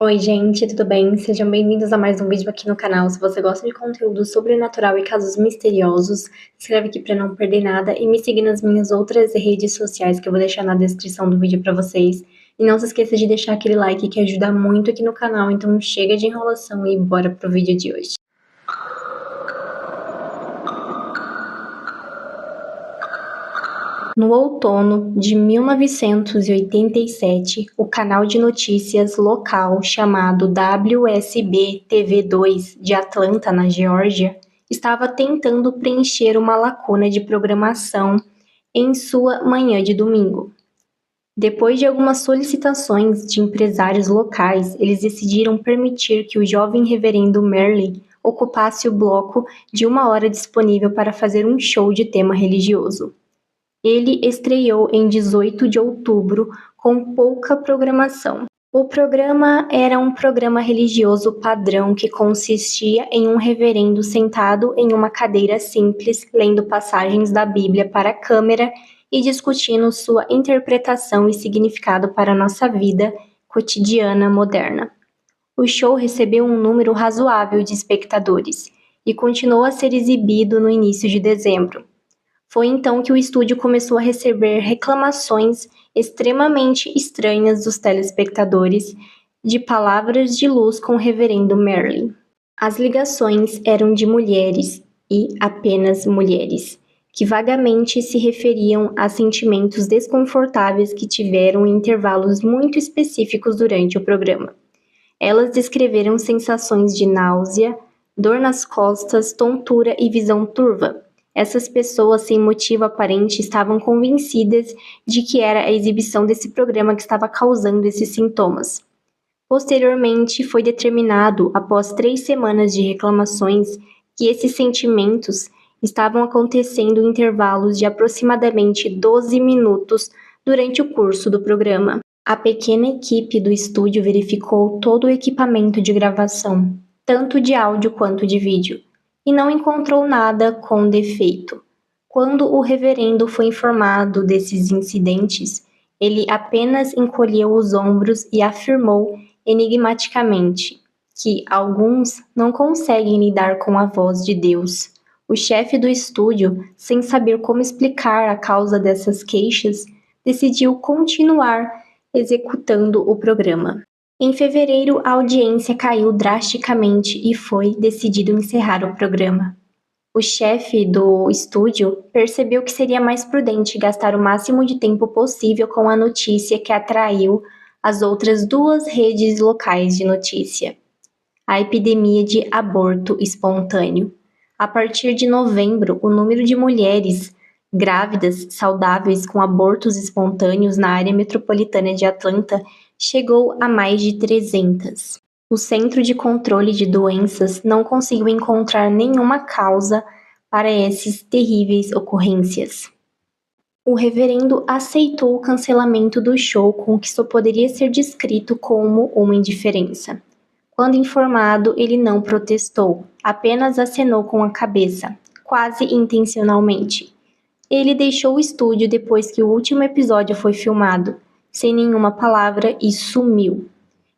Oi, gente, tudo bem? Sejam bem-vindos a mais um vídeo aqui no canal. Se você gosta de conteúdo sobrenatural e casos misteriosos, se inscreve aqui para não perder nada e me siga nas minhas outras redes sociais que eu vou deixar na descrição do vídeo para vocês. E não se esqueça de deixar aquele like que ajuda muito aqui no canal, então chega de enrolação e bora pro vídeo de hoje. No outono de 1987, o canal de notícias local chamado WSB-TV2 de Atlanta, na Geórgia, estava tentando preencher uma lacuna de programação em sua manhã de domingo. Depois de algumas solicitações de empresários locais, eles decidiram permitir que o jovem reverendo Merle ocupasse o bloco de 1 hora disponível para fazer um show de tema religioso. Ele estreou em 18 de outubro com pouca programação. O programa era um programa religioso padrão que consistia em um reverendo sentado em uma cadeira simples, lendo passagens da Bíblia para a câmera e discutindo sua interpretação e significado para a nossa vida cotidiana moderna. O show recebeu um número razoável de espectadores e continuou a ser exibido no início de dezembro. Foi então que o estúdio começou a receber reclamações extremamente estranhas dos telespectadores de palavras de luz com o reverendo Merle. As ligações eram de mulheres, e apenas mulheres, que vagamente se referiam a sentimentos desconfortáveis que tiveram em intervalos muito específicos durante o programa. Elas descreveram sensações de náusea, dor nas costas, tontura e visão turva. Essas pessoas, sem motivo aparente, estavam convencidas de que era a exibição desse programa que estava causando esses sintomas. Posteriormente, foi determinado, após 3 semanas de reclamações, que esses sentimentos estavam acontecendo em intervalos de aproximadamente 12 minutos durante o curso do programa. A pequena equipe do estúdio verificou todo o equipamento de gravação, tanto de áudio quanto de vídeo, e não encontrou nada com defeito. Quando o reverendo foi informado desses incidentes, ele apenas encolheu os ombros e afirmou enigmaticamente que alguns não conseguem lidar com a voz de Deus. O chefe do estúdio, sem saber como explicar a causa dessas queixas, decidiu continuar executando o programa. Em fevereiro, a audiência caiu drasticamente e foi decidido encerrar o programa. O chefe do estúdio percebeu que seria mais prudente gastar o máximo de tempo possível com a notícia que atraiu as outras 2 redes locais de notícia: a epidemia de aborto espontâneo. A partir de novembro, o número de mulheres grávidas saudáveis com abortos espontâneos na área metropolitana de Atlanta chegou a mais de 300. O Centro de Controle de Doenças não conseguiu encontrar nenhuma causa para essas terríveis ocorrências. O reverendo aceitou o cancelamento do show com o que só poderia ser descrito como uma indiferença. Quando informado, ele não protestou, apenas acenou com a cabeça, quase intencionalmente. Ele deixou o estúdio depois que o último episódio foi filmado, sem nenhuma palavra, e sumiu.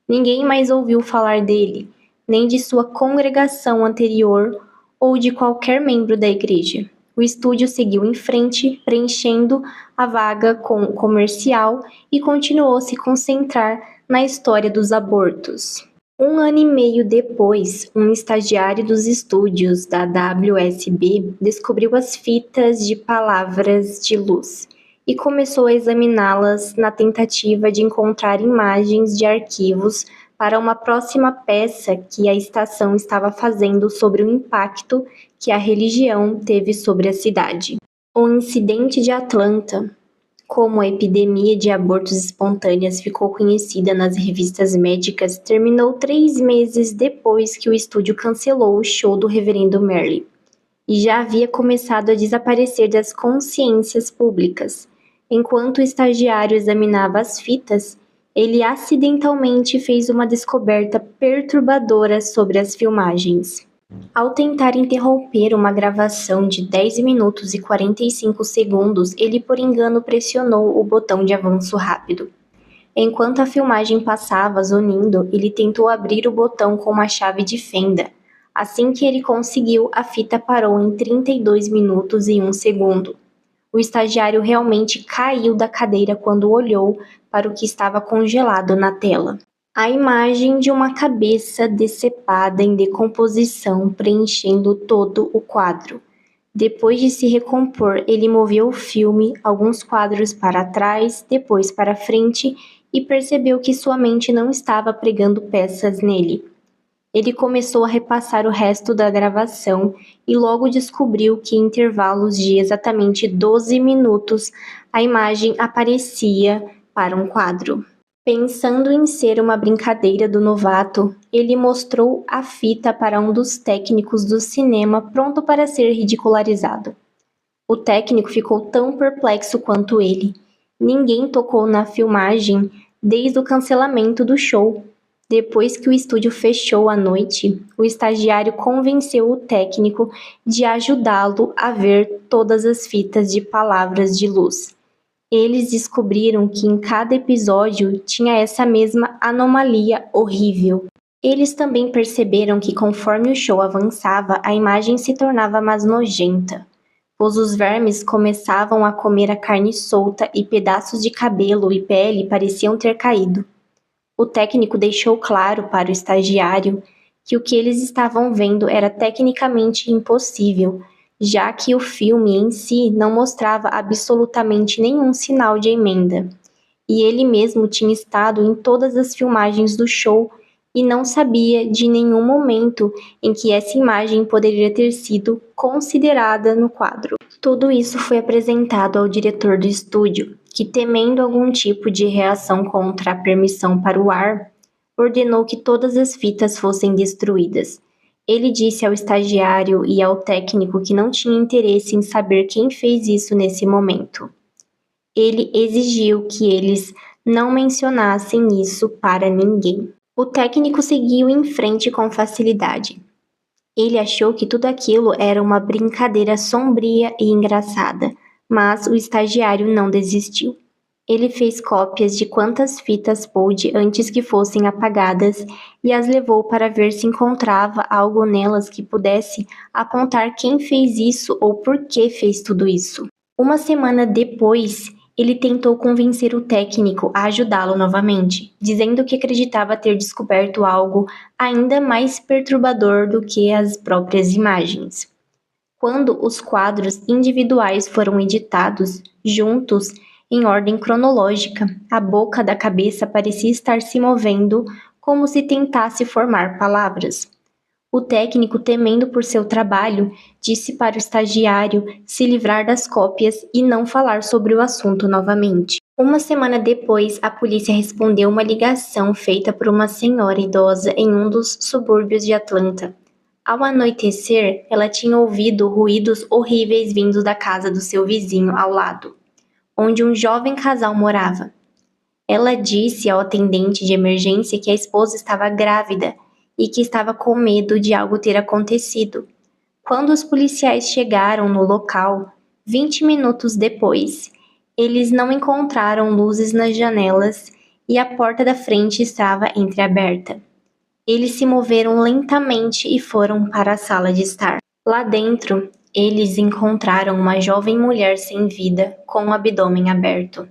Ninguém mais ouviu falar dele, nem de sua congregação anterior ou de qualquer membro da igreja. O estúdio seguiu em frente, preenchendo a vaga com o comercial e continuou a se concentrar na história dos abortos. 1 ano e meio depois, um estagiário dos estúdios da WSB descobriu as fitas de palavras de luz e começou a examiná-las na tentativa de encontrar imagens de arquivos para uma próxima peça que a estação estava fazendo sobre o impacto que a religião teve sobre a cidade. O incidente de Atlanta, como a epidemia de abortos espontâneos ficou conhecida nas revistas médicas, terminou 3 meses depois que o estúdio cancelou o show do reverendo Merle, e já havia começado a desaparecer das consciências públicas. Enquanto o estagiário examinava as fitas, ele acidentalmente fez uma descoberta perturbadora sobre as filmagens. Ao tentar interromper uma gravação de 10 minutos e 45 segundos, ele por engano pressionou o botão de avanço rápido. Enquanto a filmagem passava zunindo, ele tentou abrir o botão com uma chave de fenda. Assim que ele conseguiu, a fita parou em 32 minutos e 1 segundo. O estagiário realmente caiu da cadeira quando olhou para o que estava congelado na tela. A imagem de uma cabeça decepada em decomposição preenchendo todo o quadro. Depois de se recompor, ele moveu o filme, alguns quadros para trás, depois para frente, e percebeu que sua mente não estava pregando peças nele. Ele começou a repassar o resto da gravação e logo descobriu que em intervalos de exatamente 12 minutos a imagem aparecia para um quadro. Pensando em ser uma brincadeira do novato, ele mostrou a fita para um dos técnicos do cinema pronto para ser ridicularizado. O técnico ficou tão perplexo quanto ele. Ninguém tocou na filmagem desde o cancelamento do show. Depois que o estúdio fechou à noite, o estagiário convenceu o técnico de ajudá-lo a ver todas as fitas de palavras de luz. Eles descobriram que em cada episódio tinha essa mesma anomalia horrível. Eles também perceberam que conforme o show avançava, a imagem se tornava mais nojenta, pois os vermes começavam a comer a carne solta e pedaços de cabelo e pele pareciam ter caído. O técnico deixou claro para o estagiário que o que eles estavam vendo era tecnicamente impossível, já que o filme em si não mostrava absolutamente nenhum sinal de emenda. E ele mesmo tinha estado em todas as filmagens do show e não sabia de nenhum momento em que essa imagem poderia ter sido considerada no quadro. Tudo isso foi apresentado ao diretor do estúdio, que, temendo algum tipo de reação contra a permissão para o ar, ordenou que todas as fitas fossem destruídas. Ele disse ao estagiário e ao técnico que não tinha interesse em saber quem fez isso nesse momento. Ele exigiu que eles não mencionassem isso para ninguém. O técnico seguiu em frente com facilidade. Ele achou que tudo aquilo era uma brincadeira sombria e engraçada, mas o estagiário não desistiu. Ele fez cópias de quantas fitas pôde antes que fossem apagadas e as levou para ver se encontrava algo nelas que pudesse apontar quem fez isso ou por que fez tudo isso. Uma semana depois, ele tentou convencer o técnico a ajudá-lo novamente, dizendo que acreditava ter descoberto algo ainda mais perturbador do que as próprias imagens. Quando os quadros individuais foram editados, juntos, em ordem cronológica, a boca da cabeça parecia estar se movendo como se tentasse formar palavras. O técnico, temendo por seu trabalho, disse para o estagiário se livrar das cópias e não falar sobre o assunto novamente. Uma semana depois, a polícia respondeu uma ligação feita por uma senhora idosa em um dos subúrbios de Atlanta. Ao anoitecer, ela tinha ouvido ruídos horríveis vindos da casa do seu vizinho ao lado, onde um jovem casal morava. Ela disse ao atendente de emergência que a esposa estava grávida e que estava com medo de algo ter acontecido. Quando os policiais chegaram no local, 20 minutos depois, eles não encontraram luzes nas janelas e a porta da frente estava entreaberta. Eles se moveram lentamente e foram para a sala de estar. Lá dentro, eles encontraram uma jovem mulher sem vida, com o abdômen aberto.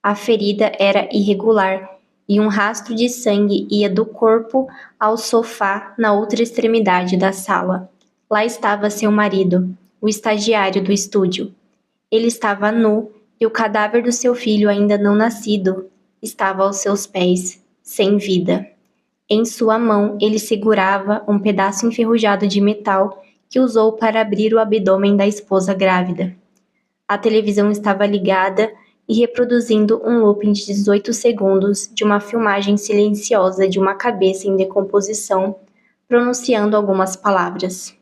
A ferida era irregular e um rastro de sangue ia do corpo ao sofá na outra extremidade da sala. Lá estava seu marido, o estagiário do estúdio. Ele estava nu e o cadáver do seu filho ainda não nascido estava aos seus pés, sem vida. Em sua mão, ele segurava um pedaço enferrujado de metal que usou para abrir o abdômen da esposa grávida. A televisão estava ligada e reproduzindo um looping de 18 segundos de uma filmagem silenciosa de uma cabeça em decomposição, pronunciando algumas palavras.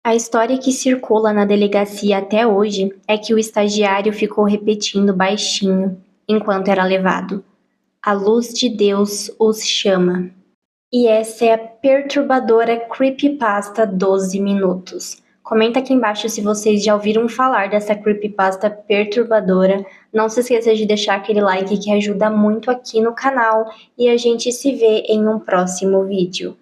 A história que circula na delegacia até hoje é que o estagiário ficou repetindo baixinho, enquanto era levado: "A luz de Deus os chama." E essa é a perturbadora creepypasta 12 minutos. Comenta aqui embaixo se vocês já ouviram falar dessa creepypasta perturbadora. Não se esqueça de deixar aquele like que ajuda muito aqui no canal e a gente se vê em um próximo vídeo.